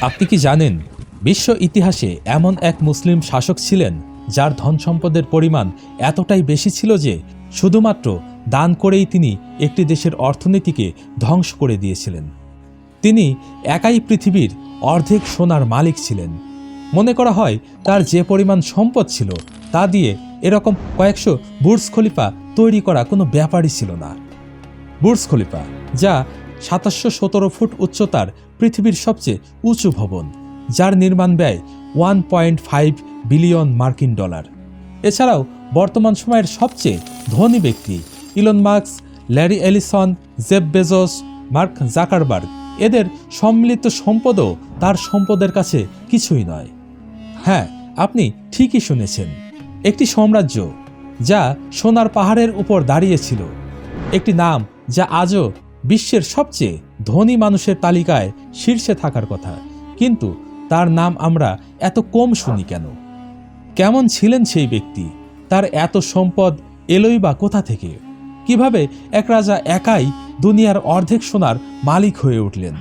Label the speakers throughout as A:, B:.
A: আপনি কি জানেন বিশ্ব ইতিহাসে এমন এক মুসলিম শাসক ছিলেন যার ধন সম্পদের পরিমাণ এতটাই বেশি ছিল যে শুধুমাত্র দান করেই তিনি একটি দেশের অর্থনীতিকে ধ্বংস করে দিয়েছিলেন। তিনি একাই পৃথিবীর অর্ধেক সোনার মালিক ছিলেন। মনে করা হয় তার যে পরিমাণ সম্পদ ছিল তা দিয়ে এরকম কয়েকশো বুর্জ খলিফা তৈরি করা কোনো ব্যাপারই ছিল না। বুর্জ খলিফা, যা ২৭১৭ ফুট উচ্চতার পৃথিবীর সবচেয়ে উঁচু ভবন, যার নির্মাণ ব্যয় $1.5 বিলিয়ন মার্কিন ডলার। এছাড়াও বর্তমান সময়ের সবচেয়ে ধনী ব্যক্তি Elon Musk, Larry Ellison, Jeff Bezos, Mark Zuckerberg, এদের সম্মিলিত সম্পদও তার সম্পদের কাছে কিছুই নয়। হ্যাঁ, আপনি ঠিকই শুনেছেন, একটি সাম্রাজ্য যা সোনার পাহাড়ের উপর দাঁড়িয়েছিল, একটি নাম যা আজও বিশ্বের সবচেয়ে ধনী মানুষের তালিকায় শীর্ষে থাকার কথা, কিন্তু তার নাম আমরা এত কম শুনি কেন? কেমন ছিলেন সেই ব্যক্তি? তার এত সম্পদ এলোই বা কোথা থেকে? কিভাবে এক রাজা একাই দুনিয়ার অর্ধেক সোনার মালিক হয়ে উঠলেন?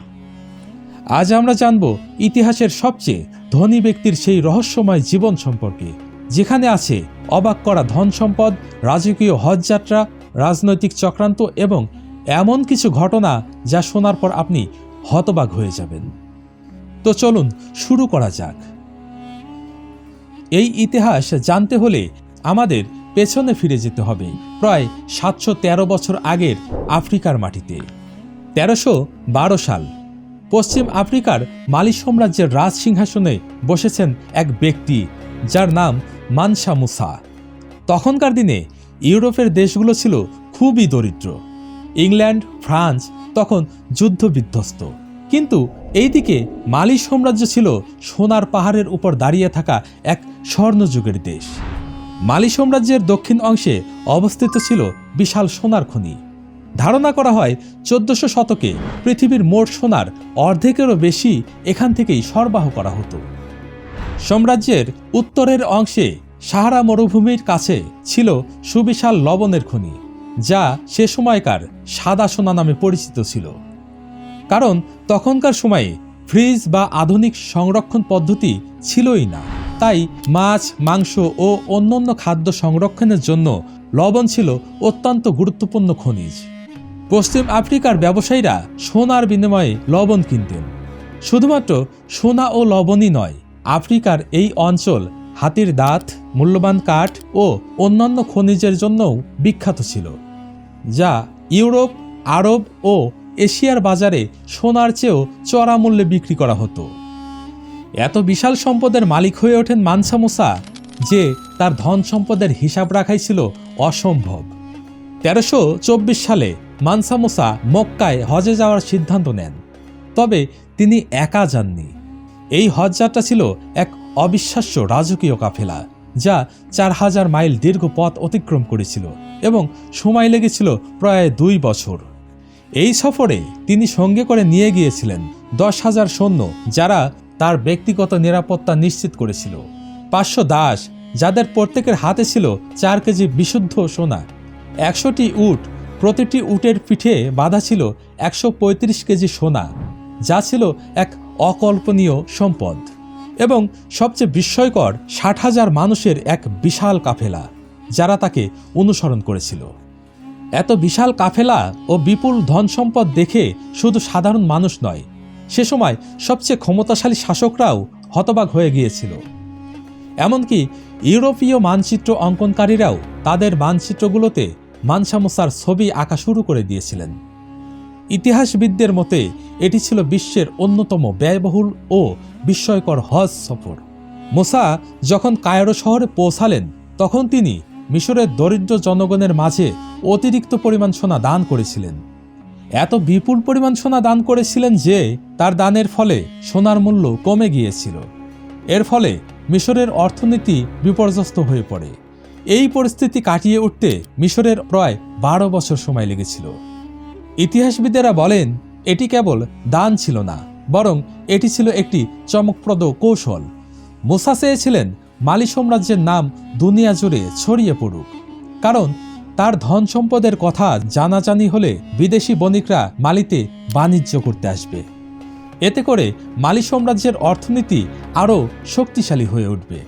A: আজ আমরা জানব ইতিহাসের সবচেয়ে ধনী ব্যক্তির সেই রহস্যময় জীবন সম্পর্কে, যেখানে আছে অবাক করা ধন সম্পদ, রাজকীয় হজযাত্রা, রাজনৈতিক চক্রান্ত এবং এমন কিছু ঘটনা যা শোনার পর আপনি হতবাক হয়ে যাবেন। তো চলুন শুরু করা যাক। এই ইতিহাস জানতে হলে আমাদের পেছনে ফিরে যেতে হবে প্রায় ৭১৩ বছর আগের আফ্রিকার মাটিতে। ১৩১২ সাল পশ্চিম আফ্রিকার মালি সাম্রাজ্যের রাজ সিংহাসনে বসেছেন এক ব্যক্তি যার নাম মানসা মুসা। তখনকার দিনে ইউরোপের দেশগুলো ছিল খুবই দরিদ্র। ইংল্যান্ড, ফ্রান্স তখন যুদ্ধবিধ্বস্ত, কিন্তু এইদিকে মালি সাম্রাজ্য ছিল সোনার পাহাড়ের উপর দাঁড়িয়ে থাকা এক স্বর্ণযুগের দেশ। মালি সাম্রাজ্যের দক্ষিণ অংশে অবস্থিত ছিল বিশাল সোনার খনি। ধারণা করা হয় ১৪০০ শতকে পৃথিবীর মোট সোনার অর্ধেকেরও বেশি এখান থেকেই সরবরাহ করা হতো। সাম্রাজ্যের উত্তরের অংশে সাহারা মরুভূমির কাছে ছিল সুবিশাল লবণের খনি, যা সে সময়কার সাদা সোনা নামে পরিচিত ছিল। কারণ তখনকার সময়ে ফ্রিজ বা আধুনিক সংরক্ষণ পদ্ধতি ছিলই না, তাই মাছ, মাংস ও অন্যান্য খাদ্য সংরক্ষণের জন্য লবণ ছিল অত্যন্ত গুরুত্বপূর্ণ খনিজ। পশ্চিম আফ্রিকার ব্যবসায়ীরা সোনার বিনিময়ে লবণ কিনতেন। শুধুমাত্র সোনা ও লবণই নয়, আফ্রিকার এই অঞ্চল হাতির দাঁত, মূল্যবান কাঠ ও অন্যান্য খনিজের জন্যও বিখ্যাত ছিল, যা ইউরোপ, আরব ও এশিয়ার বাজারে সোনার চেয়েও চড়া মূল্যে বিক্রি করা হতো। এত বিশাল সম্পদের মালিক হয়ে ওঠেন মানসা মুসা যে তার ধন সম্পদের হিসাব রাখাই ছিল অসম্ভব। ১৩২৪ সালে মানসা মুসা মক্কায় হজে যাওয়ার সিদ্ধান্ত নেন, তবে তিনি একা যাননি। এই হজযাত্রা ছিল এক অবিশ্বাস্য রাজকীয় কাফেলা, যা ৪০০০ মাইল দীর্ঘ পথ অতিক্রম করেছিল এবং সময় লেগেছিল প্রায় ২ বছর। এই সফরে তিনি সঙ্গে করে নিয়ে গিয়েছিলেন ১০,০০০ সৈন্য, যারা তার ব্যক্তিগত নিরাপত্তা নিশ্চিত করেছিল, ৫০০ দাস, যাদের প্রত্যেকের হাতে ছিল ৪ কেজি বিশুদ্ধ সোনা, ১০০টি উট, প্রতিটি উটের পিঠে বাঁধা ছিল ১৩৫ কেজি সোনা, যা ছিল এক অকল্পনীয় সম্পদ, এবং সবচেয়ে বিস্ময়কর ৬০,০০০ মানুষের এক বিশাল কাফেলা, যারা তাকে অনুসরণ করেছিল। এত বিশাল কাফেলা ও বিপুল ধন সম্পদ দেখে শুধু সাধারণ মানুষ নয়, সে সময় সবচেয়ে ক্ষমতাশালী শাসকরাও হতবাক হয়ে গিয়েছিল। এমনকি ইউরোপীয় মানচিত্র অঙ্কনকারীরাও তাদের মানচিত্রগুলোতে মানসা মুসার ছবি আঁকা শুরু করে দিয়েছিলেন। ইতিহাসবিদদের মতে এটি ছিল বিশ্বের অন্যতম ব্যয়বহুল ও বিস্ময়কর হজ সফর। মুসা যখন কায়রো শহরে পৌঁছালেন, তখন তিনি মিশরের দরিদ্র জনগণের মাঝে অতিরিক্ত পরিমাণ সোনা দান করেছিলেন। এত বিপুল পরিমাণ সোনা দান করেছিলেন যে তার দানের ফলে সোনার মূল্য কমে গিয়েছিল। এর ফলে মিশরের অর্থনীতি বিপর্যস্ত হয়ে পড়ে। এই পরিস্থিতি কাটিয়ে উঠতে মিশরের প্রায় ১২ বছর সময় লেগেছিল। ইতিহাসবিদেরা বলেন এটি কেবল দান ছিল না, বরং এটি ছিল একটি চমকপ্রদ কৌশল। মুসা চেয়েছিলেন মালি সাম্রাজ্যের নাম দুনিয়া জুড়ে ছড়িয়ে পড়ুক, কারণ তার ধন সম্পদের কথা জানাজানি হলে বিদেশি বণিকরা মালিতে বাণিজ্য করতে আসবে। এতে করে মালি সাম্রাজ্যের অর্থনীতি আরও শক্তিশালী হয়ে উঠবে।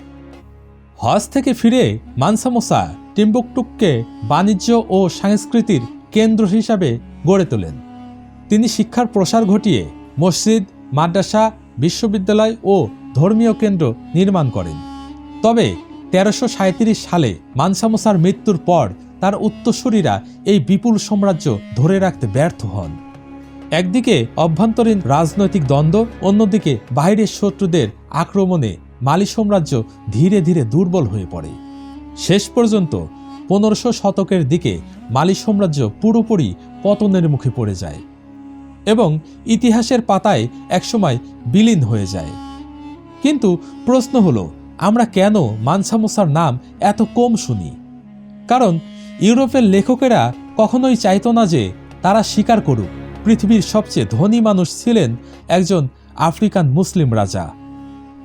A: হজ থেকে ফিরে মানসা মুসা টিম্বুকটুকে বাণিজ্য ও সংস্কৃতির কেন্দ্র হিসাবে গড়ে তোলেন। তিনি শিক্ষার প্রসার ঘটিয়ে মসজিদ, মাদ্রাসা, বিশ্ববিদ্যালয় ও ধর্মীয় কেন্দ্র নির্মাণ করেন। তবে 1337 সালে মানসা মুসার মৃত্যুর পর তার উত্তরসূরিরা এই বিপুল সাম্রাজ্য ধরে রাখতে ব্যর্থ হন। একদিকে অভ্যন্তরীণ রাজনৈতিক দ্বন্দ্ব, অন্যদিকে বাইরের শত্রুদের আক্রমণে মালি সাম্রাজ্য ধীরে ধীরে দুর্বল হয়ে পড়ে। শেষ পর্যন্ত 1500 শতকের দিকে মালি সাম্রাজ্য পুরোপুরি পতনের মুখে পড়ে যায় এবং ইতিহাসের পাতায় একসময় বিলীন হয়ে যায়। কিন্তু প্রশ্ন হলো, আমরা কেন মানসা মুসার নাম এত কম শুনি? কারণ ইউরোপের লেখকেরা কখনোই চাইতো না যে তারা স্বীকার করুক পৃথিবীর সবচেয়ে ধনী মানুষ ছিলেন একজন আফ্রিকান মুসলিম রাজা।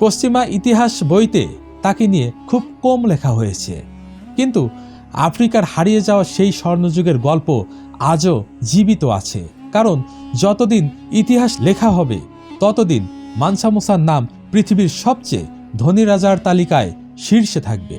A: পশ্চিমা ইতিহাস বইতে তাকে নিয়ে খুব কম লেখা হয়েছে, কিন্তু আফ্রিকার হারিয়ে যাওয়া সেই স্বর্ণযুগের গল্প আজও জীবিত আছে। কারণ যতদিন ইতিহাস লেখা হবে ততদিন মানসা মুসার নাম পৃথিবীর সবচেয়ে ধনী রাজার তালিকায় শীর্ষে থাকবে।